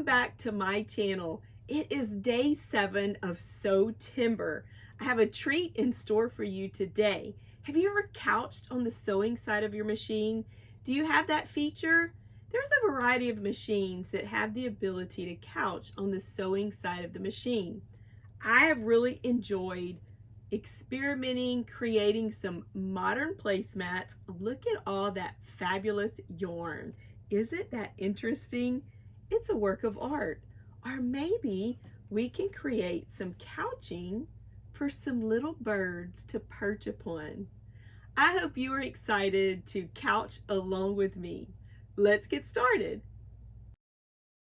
Welcome back to my channel. It is day 7 of Sewtember. I have a treat in store for you today. Have you ever couched on the sewing side of your machine? Do you have that feature? There's a variety of machines that have the ability to couch on the sewing side of the machine. I have really enjoyed experimenting, creating some modern placemats. Look at all that fabulous yarn. Isn't that interesting? It's a work of art. Or maybe we can create some couching for some little birds to perch upon. I hope you are excited to couch along with me. Let's get started.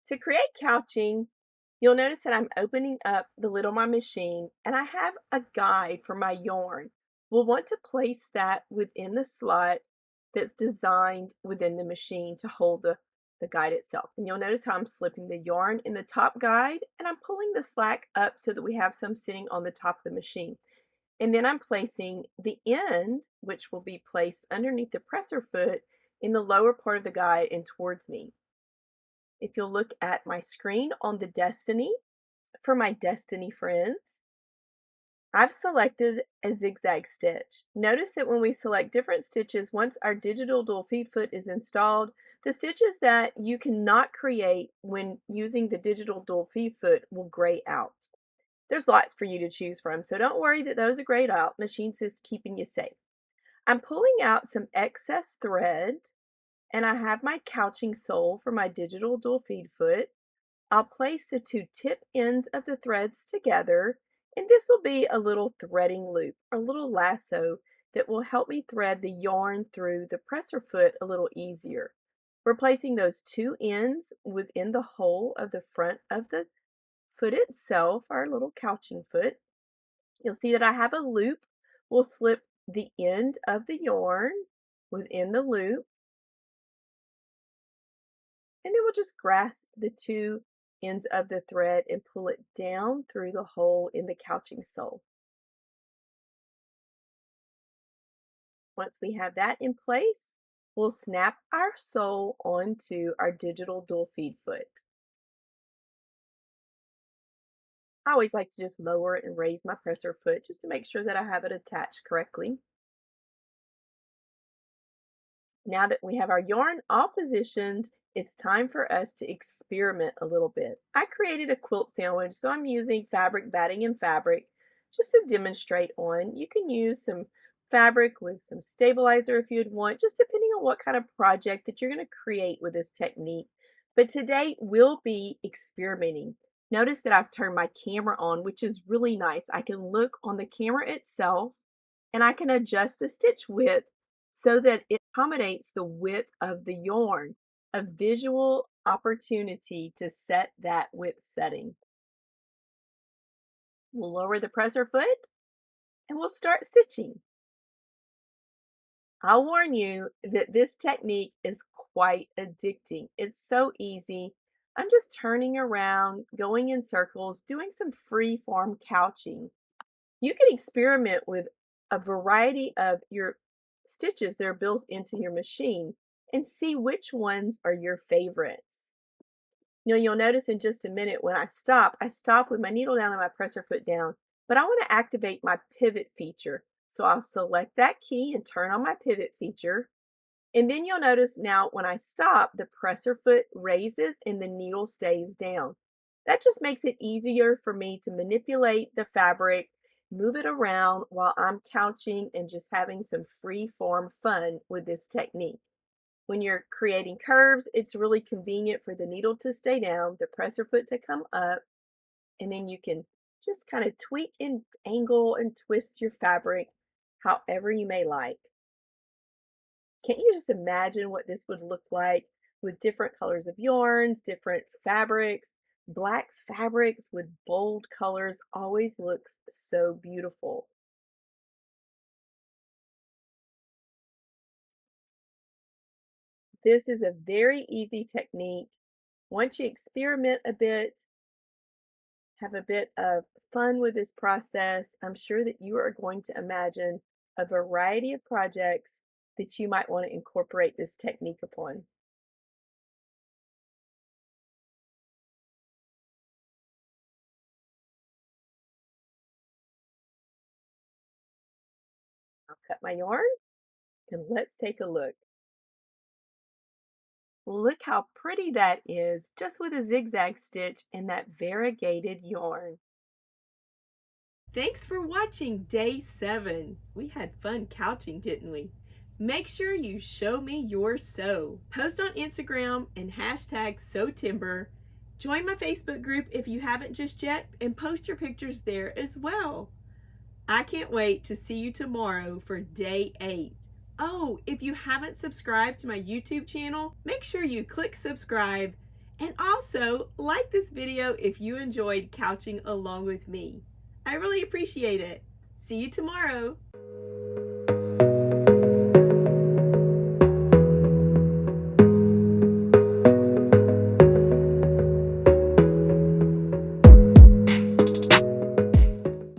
To create couching, you'll notice that I'm opening up the lid on my machine and I have a guide for my yarn. We'll want to place that within the slot that's designed within the machine to hold the guide itself. And you'll notice how I'm slipping the yarn in the top guide and I'm pulling the slack up so that we have some sitting on the top of the machine. And then I'm placing the end, which will be placed underneath the presser foot in the lower part of the guide and towards me. If you'll look at my screen on the Destiny, for my Destiny friends, I've selected a zigzag stitch. Notice that when we select different stitches, once our digital dual feed foot is installed, the stitches that you cannot create when using the digital dual feed foot will gray out. There's lots for you to choose from, so don't worry that those are grayed out. Machine's just keeping you safe. I'm pulling out some excess thread, and I have my couching sole for my digital dual feed foot. I'll place the two tip ends of the threads together, and this will be a little threading loop, or a little lasso that will help me thread the yarn through the presser foot a little easier. We're placing those two ends within the hole of the front of the foot itself, our little couching foot. You'll see that I have a loop. We'll slip the end of the yarn within the loop, and then we'll just grasp the two ends of the thread and pull it down through the hole in the couching sole. Once we have that in place, we'll snap our sole onto our digital dual feed foot. I always like to just lower and raise my presser foot just to make sure that I have it attached correctly. Now that we have our yarn all positioned, it's time for us to experiment a little bit. I created a quilt sandwich, so I'm using fabric batting and fabric just to demonstrate on. You can use some fabric with some stabilizer if you'd want, just depending on what kind of project that you're going to create with this technique. But today we'll be experimenting. Notice that I've turned my camera on, which is really nice. I can look on the camera itself and I can adjust the stitch width so that it accommodates the width of the yarn, a visual opportunity to set that width setting. We'll lower the presser foot and we'll start stitching. I'll warn you that this technique is quite addicting. It's so easy. I'm just turning around, going in circles, doing some free form couching. You can experiment with a variety of your stitches that are built into your machine and see which ones are your favorites. You'll notice in just a minute when I stop with my needle down and my presser foot down, but I want to activate my pivot feature. So I'll select that key and turn on my pivot feature. And then you'll notice now when I stop, the presser foot raises and the needle stays down. That just makes it easier for me to manipulate the fabric, move it around while I'm couching and just having some free form fun with this technique. When you're creating curves, it's really convenient for the needle to stay down, the presser foot to come up, and then you can just kind of tweak and angle and twist your fabric however you may like. Can't you just imagine what this would look like with different colors of yarns, different fabrics? Black fabrics with bold colors always looks so beautiful. This is a very easy technique. Once you experiment a bit, have a bit of fun with this process, I'm sure that you are going to imagine a variety of projects that you might want to incorporate this technique upon. I'll cut my yarn and let's take a look. Look how pretty that is, just with a zigzag stitch and that variegated yarn. Thanks for watching day 7. We had fun couching, didn't we? Make sure you show me your sew. Post on Instagram and hashtag Sewtember. Join my Facebook group if you haven't just yet and post your pictures there as well. I can't wait to see you tomorrow for day 8. Oh, if you haven't subscribed to my YouTube channel, make sure you click subscribe and also like this video if you enjoyed couching along with me. I really appreciate it. See you tomorrow.